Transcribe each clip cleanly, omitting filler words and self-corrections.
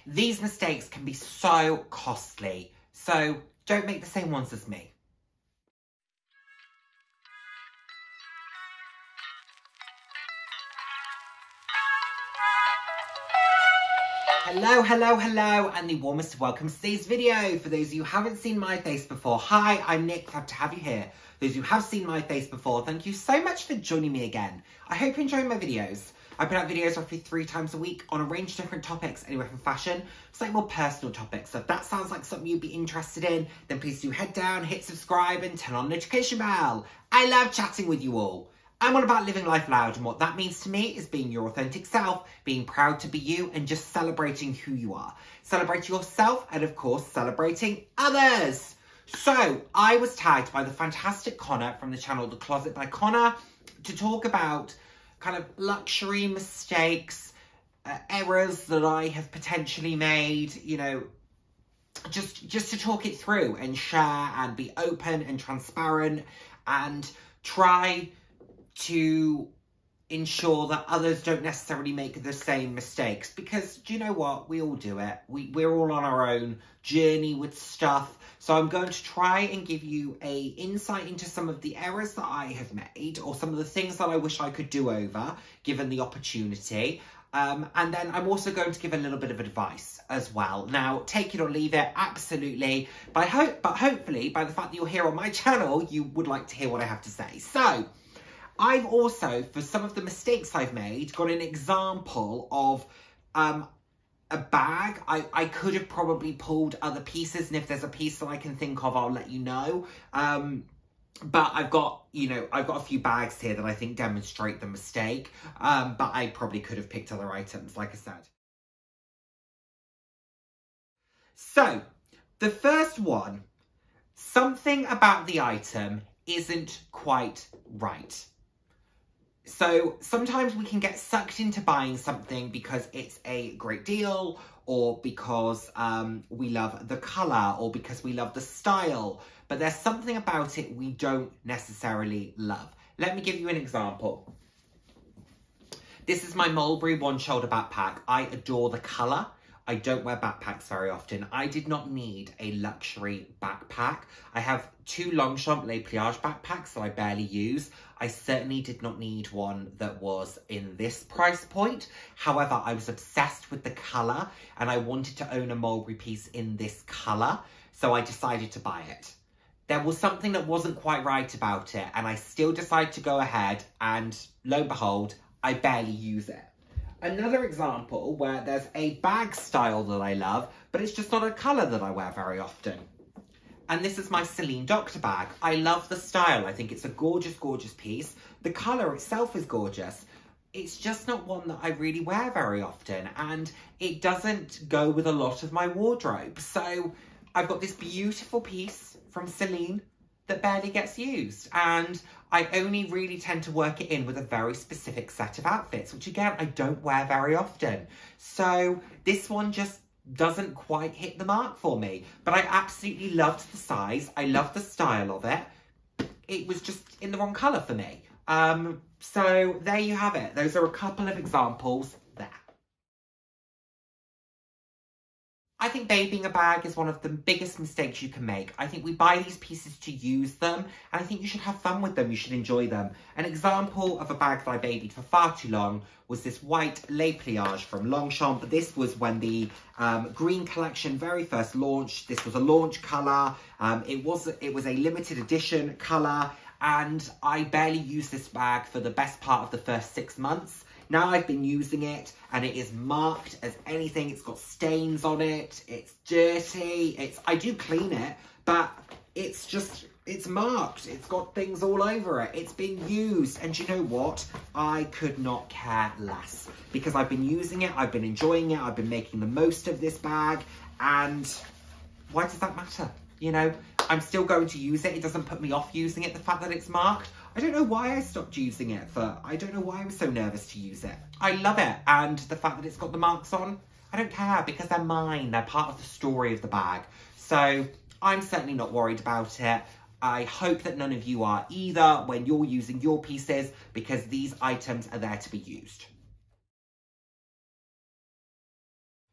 these mistakes can be so costly. So don't make the same ones as me. Hello, hello, hello, and the warmest of welcomes to today's video. For those of you who haven't seen my face before, hi, I'm Nick, glad to have you here. Those who have seen my face before, thank you so much for joining me again. I hope you're enjoying my videos. I put out videos roughly 3 times a week on a range of different topics, anywhere from fashion, slightly more personal topics. So if that sounds like something you'd be interested in, then please do head down, hit subscribe, and turn on the notification bell. I love chatting with you all. I'm all about living life loud, and what that means to me is being your authentic self, being proud to be you, and just celebrating who you are. Celebrating yourself, and of course, celebrating others. So, I was tagged by the fantastic Connor from the channel The Closet by Connor to talk about kind of luxury mistakes, errors that I have potentially made, you know, just to talk it through and share and be open and transparent and try to ensure that others don't necessarily make the same mistakes, because do you know what, we all do it. We're all on our own journey with stuff. So I'm going to try and give you a insight into some of the errors that I have made, or some of the things that I wish I could do over given the opportunity. And then I'm also going to give a little bit of advice as well. Now, take it or leave it, absolutely. But hopefully, by the fact that you're here on my channel, you would like to hear what I have to say. So, I've also, for some of the mistakes I've made, got an example of a bag. I could have probably pulled other pieces, and if there's a piece that I can think of, I'll let you know. But I've got a few bags here that I think demonstrate the mistake. But I probably could have picked other items, like I said. So, the first one, something about the item isn't quite right. So sometimes we can get sucked into buying something because it's a great deal, or because we love the colour, or because we love the style, but there's something about it we don't necessarily love. Let me give you an example. This is my Mulberry one shoulder backpack. I adore the colour. I don't wear backpacks very often. I did not need a luxury backpack. I have 2 Longchamp Les Pliage backpacks that I barely use. I certainly did not need one that was in this price point. However, I was obsessed with the colour, and I wanted to own a Mulberry piece in this colour, so I decided to buy it. There was something that wasn't quite right about it, and I still decided to go ahead, and lo and behold, I barely use it. Another example where there's a bag style that I love, but it's just not a colour that I wear very often. And this is my Celine Doctor bag. I love the style. I think it's a gorgeous, gorgeous piece. The colour itself is gorgeous. It's just not one that I really wear very often, and it doesn't go with a lot of my wardrobe. So I've got this beautiful piece from Celine that barely gets used, and I only really tend to work it in with a very specific set of outfits, which again, I don't wear very often. So this one just doesn't quite hit the mark for me, but I absolutely loved the size. I loved the style of it. It was just in the wrong colour for me. So there you have it. Those are a couple of examples there. I think babying a bag is one of the biggest mistakes you can make. I think we buy these pieces to use them, and I think you should have fun with them. You should enjoy them. An example of a bag that I babied for far too long was this white Les Pliage from Longchamp. This was when the green collection very first launched. This was a launch colour. It was a limited edition colour, and I barely used this bag for the best part of the first 6 months. Now I've been using it, and it is marked as anything. It's got stains on it. It's dirty. I do clean it, but it's marked. It's got things all over it. It's been used. And you know what? I could not care less, because I've been using it. I've been enjoying it. I've been making the most of this bag. And why does that matter? You know, I'm still going to use it. It doesn't put me off using it, the fact that it's marked. I don't know why I stopped using it I don't know why I was so nervous to use it. I love it, and the fact that it's got the marks on, I don't care, because they're mine. They're part of the story of the bag. So I'm certainly not worried about it. I hope that none of you are either when you're using your pieces, because these items are there to be used.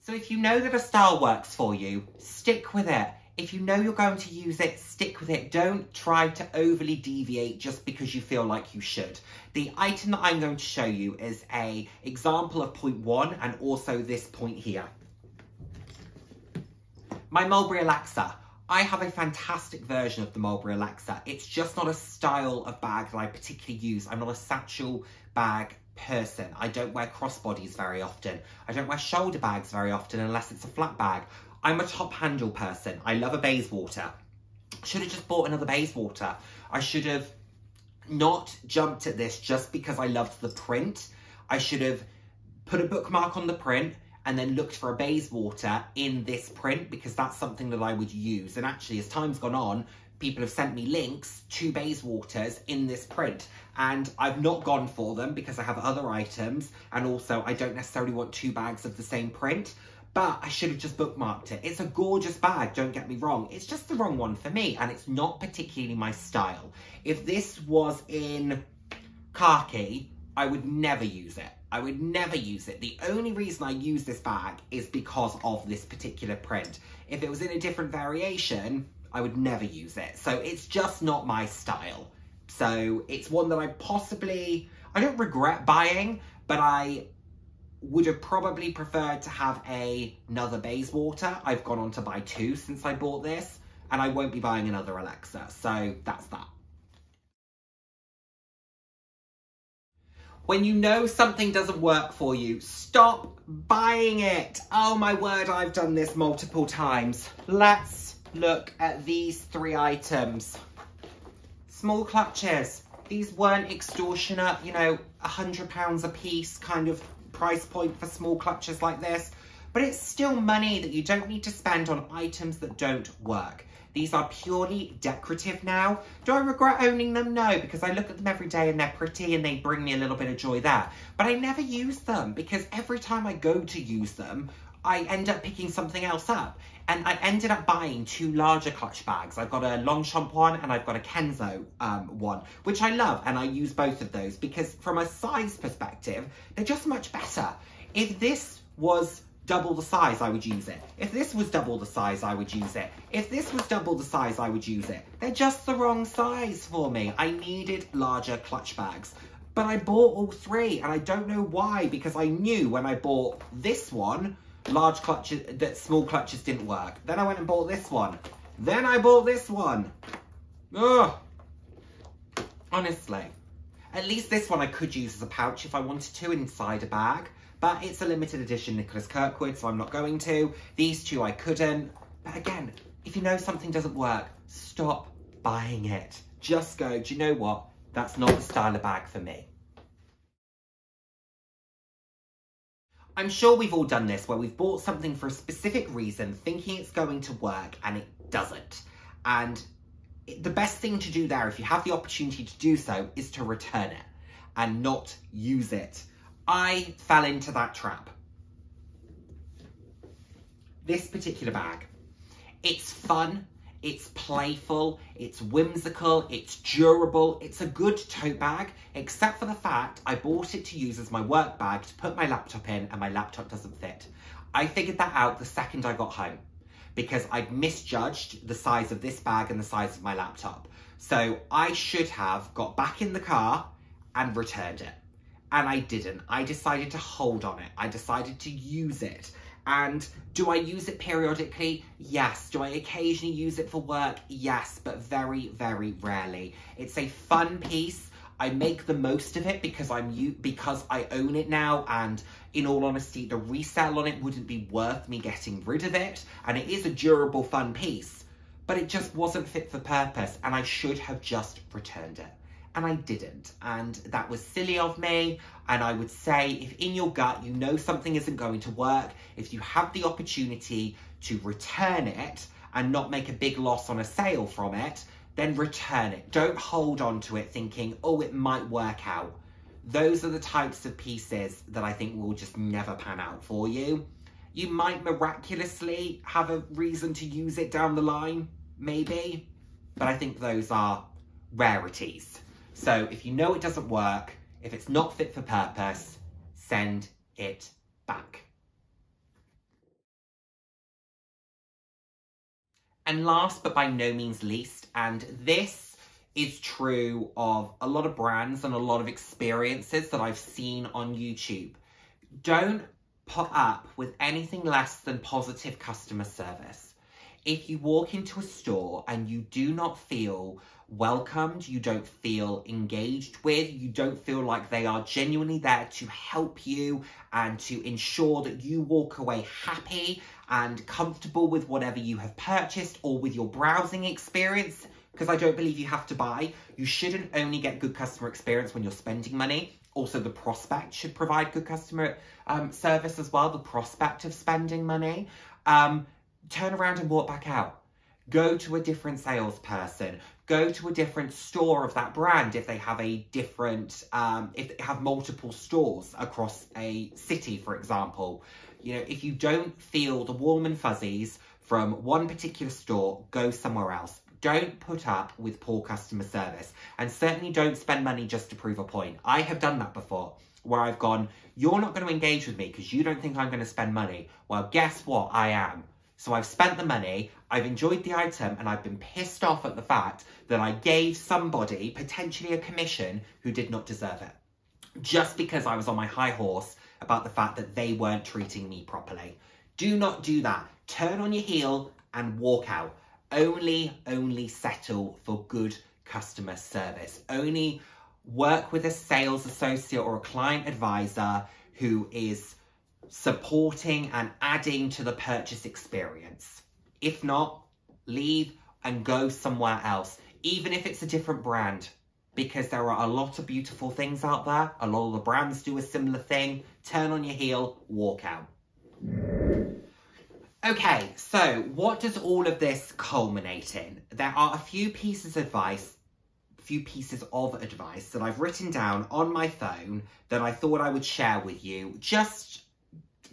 So if you know that a style works for you, stick with it. If you know you're going to use it, stick with it. Don't try to overly deviate just because you feel like you should. The item that I'm going to show you is an example of point 1 and also this point here. My Mulberry Alexa. I have a fantastic version of the Mulberry Alexa. It's just not a style of bag that I particularly use. I'm not a satchel bag person. I don't wear crossbodies very often. I don't wear shoulder bags very often unless it's a flat bag. I'm a top handle person. I love a Bayswater. Should have just bought another Bayswater. I should have not jumped at this just because I loved the print. I should have put a bookmark on the print and then looked for a Bayswater in this print because that's something that I would use. And actually, as time's gone on, people have sent me links to Bayswaters in this print. And I've not gone for them because I have other items. And also, I don't necessarily want 2 bags of the same print. But I should have just bookmarked it. It's a gorgeous bag, don't get me wrong. It's just the wrong one for me. And it's not particularly my style. If this was in khaki, I would never use it. I would never use it. The only reason I use this bag is because of this particular print. If it was in a different variation, I would never use it. So it's just not my style. So it's one that I don't regret buying, but I would have probably preferred to have another Bayswater. I've gone on to buy 2 since I bought this, and I won't be buying another Alexa. So that's that. When you know something doesn't work for you, stop buying it. Oh my word, I've done this multiple times. Let's look at these 3 items. Small clutches. These weren't extortionate, you know, £100 a piece kind of price point for small clutches like this. But it's still money that you don't need to spend on items that don't work. These are purely decorative now. Do I regret owning them? No, because I look at them every day and they're pretty and they bring me a little bit of joy there. But I never use them because every time I go to use them, I end up picking something else up. And I ended up buying 2 larger clutch bags. I've got a Longchamp one and I've got a Kenzo one, which I love. And I use both of those because from a size perspective, they're just much better. If this was double the size, I would use it. If this was double the size, I would use it. If this was double the size, I would use it. They're just the wrong size for me. I needed larger clutch bags. But I bought all 3 and I don't know why, because I knew when I bought this one, large clutches, that small clutches didn't work. Then I went and bought this one. Then I bought this one. Ugh. Honestly. At least this one I could use as a pouch if I wanted to inside a bag. But it's a limited edition Nicholas Kirkwood, so I'm not going to. These 2 I couldn't. But again, if you know something doesn't work, stop buying it. Just go, do you know what? That's not the style of bag for me. I'm sure we've all done this, where we've bought something for a specific reason, thinking it's going to work, and it doesn't. And the best thing to do there, if you have the opportunity to do so, is to return it and not use it. I fell into that trap. This particular bag. It's fun, it's playful, it's whimsical, it's durable, it's a good tote bag, except for the fact I bought it to use as my work bag to put my laptop in and my laptop doesn't fit. I figured that out the second I got home because I'd misjudged the size of this bag and the size of my laptop. So I should have got back in the car and returned it. And I didn't. I decided to hold on it. I decided to use it. And do I use it periodically? Yes. Do I occasionally use it for work? Yes, but very, very rarely. It's a fun piece. I make the most of it because I own it now, and in all honesty, the resale on it wouldn't be worth me getting rid of it. And it is a durable, fun piece, but it just wasn't fit for purpose, and I should have just returned it. And I didn't, and that was silly of me. And I would say, if in your gut you know something isn't going to work, if you have the opportunity to return it and not make a big loss on a sale from it, then return it. Don't hold on to it thinking, oh, it might work out. Those are the types of pieces that I think will just never pan out for you. You might miraculously have a reason to use it down the line, maybe, but I think those are rarities. So if you know it doesn't work, if it's not fit for purpose, send it back. And last but by no means least, and this is true of a lot of brands and a lot of experiences that I've seen on YouTube, don't put up with anything less than positive customer service. If you walk into a store and you do not feel welcomed, you don't feel engaged with, you don't feel like they are genuinely there to help you and to ensure that you walk away happy and comfortable with whatever you have purchased or with your browsing experience, because I don't believe you have to buy. You shouldn't only get good customer experience when you're spending money. Also, the prospect should provide good customer service as well, the prospect of spending money. Turn around and walk back out. Go to a different salesperson. Go to a different store of that brand if they have a different, if they have multiple stores across a city, for example. You know, if you don't feel the warm and fuzzies from one particular store, go somewhere else. Don't put up with poor customer service, and certainly don't spend money just to prove a point. I have done that before, where I've gone, you're not going to engage with me because you don't think I'm going to spend money. Well, guess what? I am. So I've spent the money, I've enjoyed the item, and I've been pissed off at the fact that I gave somebody potentially a commission who did not deserve it, just because I was on my high horse about the fact that they weren't treating me properly. Do not do that. Turn on your heel and walk out. Only settle for good customer service. Only work with a sales associate or a client advisor who is supporting and adding to the purchase experience. If not, leave and go somewhere else, even if it's a different brand, because there are a lot of beautiful things out there. A lot of the brands do a similar thing. Turn on your heel, walk out. Okay, so what does all of this culminate in? There are a few pieces of advice that I've written down on my phone that I thought I would share with you. Just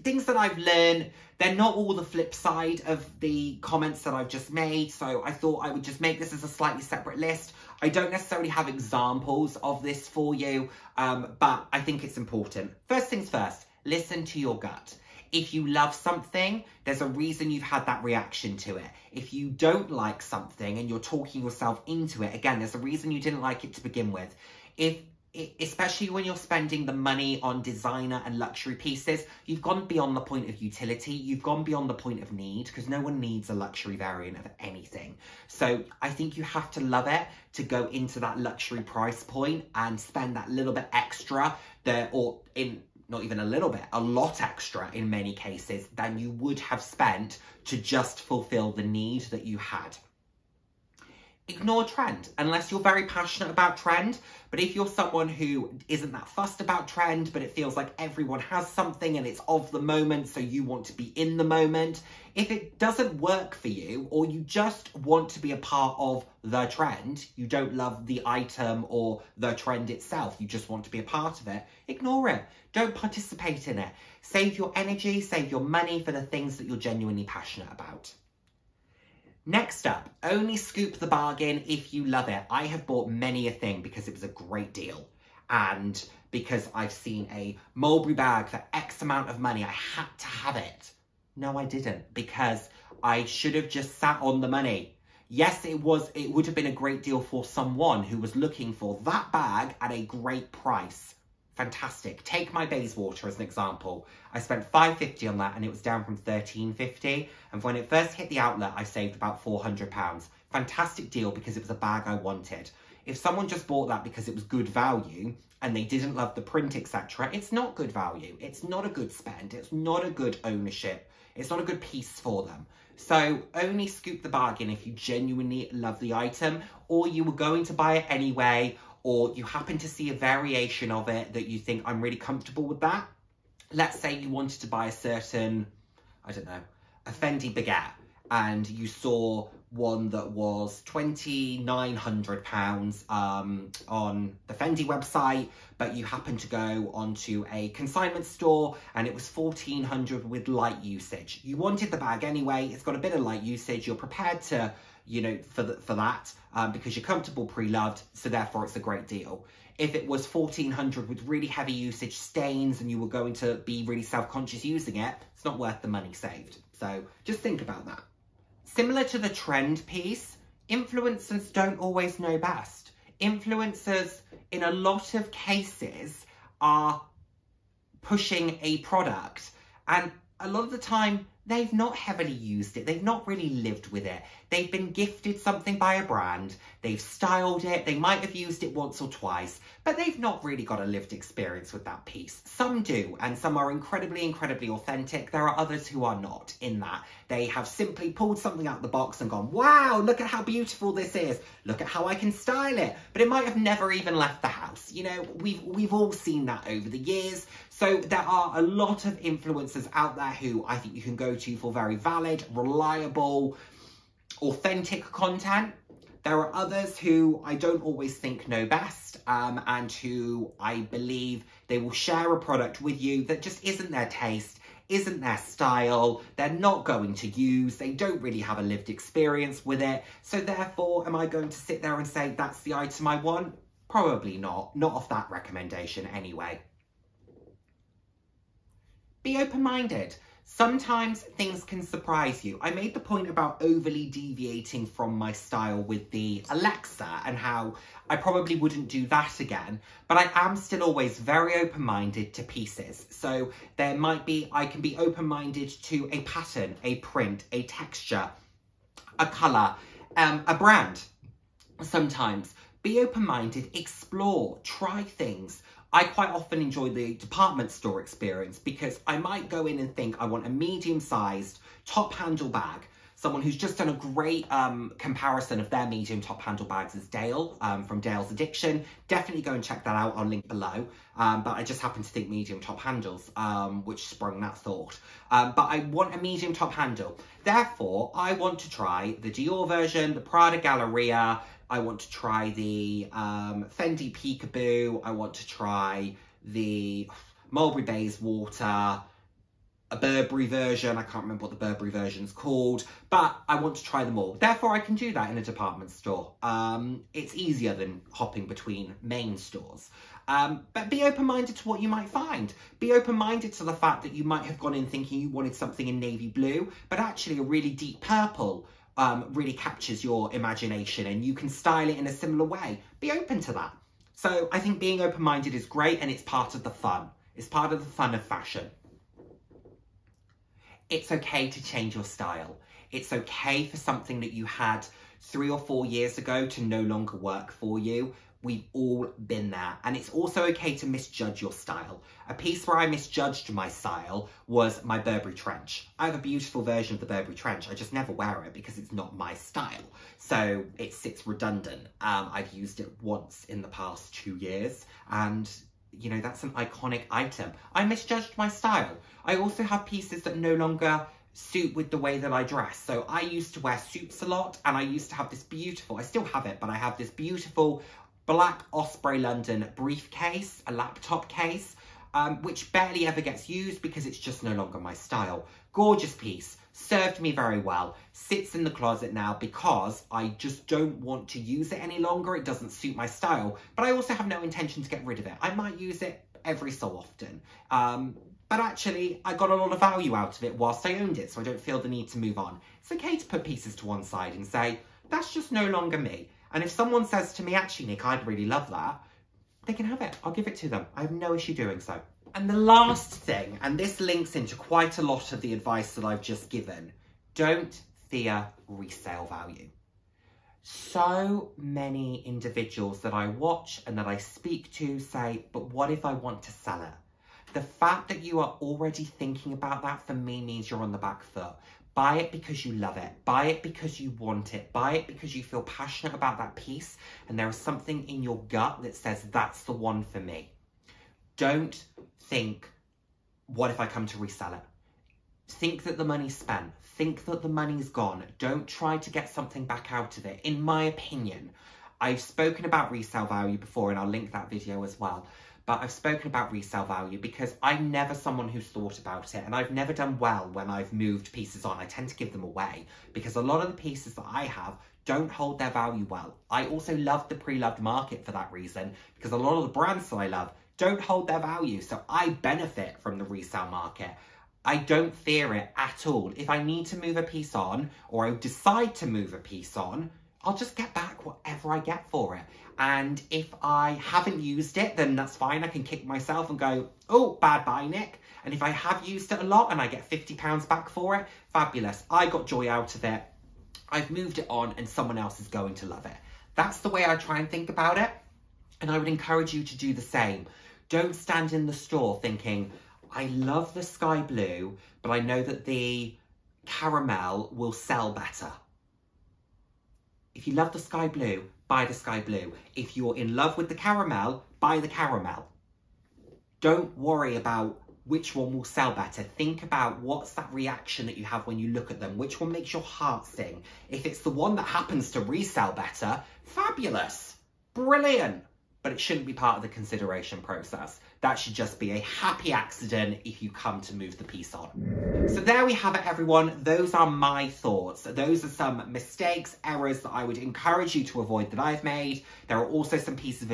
things that I've learned. They're not all the flip side of the comments that I've just made, so I thought I would just make this as a slightly separate list. I don't necessarily have examples of this for you, but I think it's important. First things first, listen to your gut. If you love something, there's a reason you've had that reaction to it. If you don't like something and you're talking yourself into it, again, there's a reason you didn't like it to begin with. Especially when you're spending the money on designer and luxury pieces, you've gone beyond the point of utility, you've gone beyond the point of need, because no one needs a luxury variant of anything. So I think you have to love it to go into that luxury price point and spend that little bit extra there, or in not even a little bit, a lot extra in many cases than you would have spent to just fulfill the need that you had. Ignore trend, unless you're very passionate about trend. But if you're someone who isn't that fussed about trend, but it feels like everyone has something and it's of the moment, so you want to be in the moment, if it doesn't work for you, or you just want to be a part of the trend, you don't love the item or the trend itself, you just want to be a part of it, ignore it. Don't participate in it. Save your energy, save your money for the things that you're genuinely passionate about. Next up, only scoop the bargain if you love it. I have bought many a thing because it was a great deal, and because I've seen a mulberry bag for X amount of money, I had to have it. No, I didn't, because I should have just sat on the money. Yes, it would have been a great deal for someone who was looking for that bag at a great price. Fantastic. Take my Bayswater as an example. I spent $5.50 on that and it was down from $13.50. And when it first hit the outlet, I saved about £400. Fantastic deal because it was a bag I wanted. If someone just bought that because it was good value and they didn't love the print, etc., it's not good value. It's not a good spend. It's not a good ownership. It's not a good piece for them. So only scoop the bargain if you genuinely love the item, or you were going to buy it anyway, or you happen to see a variation of it that you think, I'm really comfortable with that. Let's say you wanted to buy a certain, I don't know, a Fendi baguette, and you saw one that was £2,900 on the Fendi website, but you happen to go onto a consignment store and it was £1,400 with light usage. You wanted the bag anyway, it's got a bit of light usage, you're prepared to, you know, for that, because you're comfortable pre-loved, so therefore it's a great deal. If it was £1,400 with really heavy usage, stains, and you were going to be really self-conscious using it, it's not worth the money saved. So just think about that. Similar to the trend piece, influencers don't always know best. Influencers, in a lot of cases, are pushing a product, and a lot of the time they've not heavily used it, they've not really lived with it. They've been gifted something by a brand, they've styled it, they might have used it once or twice, but they've not really got a lived experience with that piece. Some do, and some are incredibly, incredibly authentic. There are others who are not, in that they have simply pulled something out of the box and gone, wow, look at how beautiful this is, look at how I can style it, but it might have never even left the house. You know, we've all seen that over the years. So there are a lot of influencers out there who I think you can go to for very valid, reliable, authentic content. There are others who I don't always think know best, and who I believe they will share a product with you that just isn't their taste, isn't their style, they're not going to use, they don't really have a lived experience with it. So therefore, am I going to sit there and say that's the item I want? Probably not off that recommendation anyway. Be open-minded. Sometimes things can surprise you. I made the point about overly deviating from my style with the Alexa and how I probably wouldn't do that again, but I am still always very open-minded to pieces. So there might be, I can be open-minded to a pattern, a print, a texture, a colour, a brand. Sometimes be open-minded, explore, try things. I quite often enjoy the department store experience because I might go in and think I want a medium-sized top handle bag. Someone who's just done a great comparison of their medium top handle bags is Dale from Dale's Addiction. Definitely go and check that out. I'll link below. But I just happen to think medium top handles, which sprung that thought. But I want a medium top handle. Therefore, I want to try the Dior version, the Prada Galleria. I want to try the Fendi Peekaboo. I want to try the Mulberry Bayswater, a Burberry version. I can't remember what the Burberry version's called, but I want to try them all. Therefore, I can do that in a department store. It's easier than hopping between main stores. But be open-minded to what you might find. Be open-minded to the fact that you might have gone in thinking you wanted something in navy blue, but actually a really deep purple really captures your imagination and you can style it in a similar way. Be open to that. So I think being open-minded is great, and it's part of the fun. It's part of the fun of fashion. It's okay to change your style. It's okay for something that you had 3 or 4 years ago to no longer work for you. We've all been there. And it's also okay to misjudge your style. A piece where I misjudged my style was my Burberry trench. I have a beautiful version of the Burberry trench. I just never wear it because it's not my style. So it sits redundant. I've used it once in the past 2 years, and you know, that's an iconic item. I misjudged my style. I also have pieces that no longer suit with the way that I dress. So I used to wear suits a lot, and I used to have this beautiful, I still have it, but I have this beautiful black Osprey London briefcase, a laptop case, which barely ever gets used because it's just no longer my style. Gorgeous piece, served me very well, sits in the closet now because I just don't want to use it any longer. It doesn't suit my style, but I also have no intention to get rid of it. I might use it every so often. But actually, I got a lot of value out of it whilst I owned it, so I don't feel the need to move on. It's okay to put pieces to one side and say, that's just no longer me. And if someone says to me, actually, Nick, I'd really love that, they can have it. I'll give it to them. I have no issue doing so. And the last thing, and this links into quite a lot of the advice that I've just given, don't fear resale value. So many individuals that I watch and that I speak to say, but what if I want to sell it? The fact that you are already thinking about that, for me, means you're on the back foot. Buy it because you love it. Buy it because you want it. Buy it because you feel passionate about that piece and there is something in your gut that says that's the one for me. Don't think, what if I come to resell it? Think that the money's spent. Think that the money's gone. Don't try to get something back out of it. In my opinion, I've spoken about resale value before, and I'll link that video as well. But I've spoken about resale value because I'm never someone who's thought about it, and I've never done well when I've moved pieces on. I tend to give them away because a lot of the pieces that I have don't hold their value well. I also love the pre-loved market for that reason, because a lot of the brands that I love don't hold their value, so I benefit from the resale market. I don't fear it at all. If I need to move a piece on, or I decide to move a piece on, I'll just get back whatever I get for it. And if I haven't used it, then that's fine. I can kick myself and go, oh, bad buy, Nick. And if I have used it a lot and I get £50 back for it, fabulous. I got joy out of it. I've moved it on and someone else is going to love it. That's the way I try and think about it. And I would encourage you to do the same. Don't stand in the store thinking, I love the sky blue, but I know that the caramel will sell better. If you love the sky blue, buy the sky blue. If you're in love with the caramel, buy the caramel. Don't worry about which one will sell better. Think about what's that reaction that you have when you look at them. Which one makes your heart sing? If it's the one that happens to resell better, fabulous, brilliant. But it shouldn't be part of the consideration process. That should just be a happy accident if you come to move the piece on. So there we have it, everyone. Those are my thoughts. Those are some mistakes, errors that I would encourage you to avoid that I've made. There are also some pieces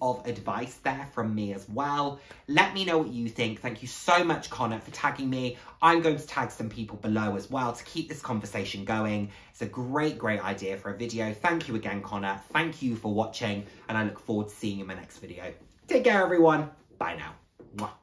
of advice there from me as well. Let me know what you think. Thank you so much, Connor, for tagging me. I'm going to tag some people below as well to keep this conversation going. It's a great idea for a video. Thank you again, Connor. Thank you for watching, and I look forward to seeing you in my next video. Take care, everyone. Bye now. Mwah.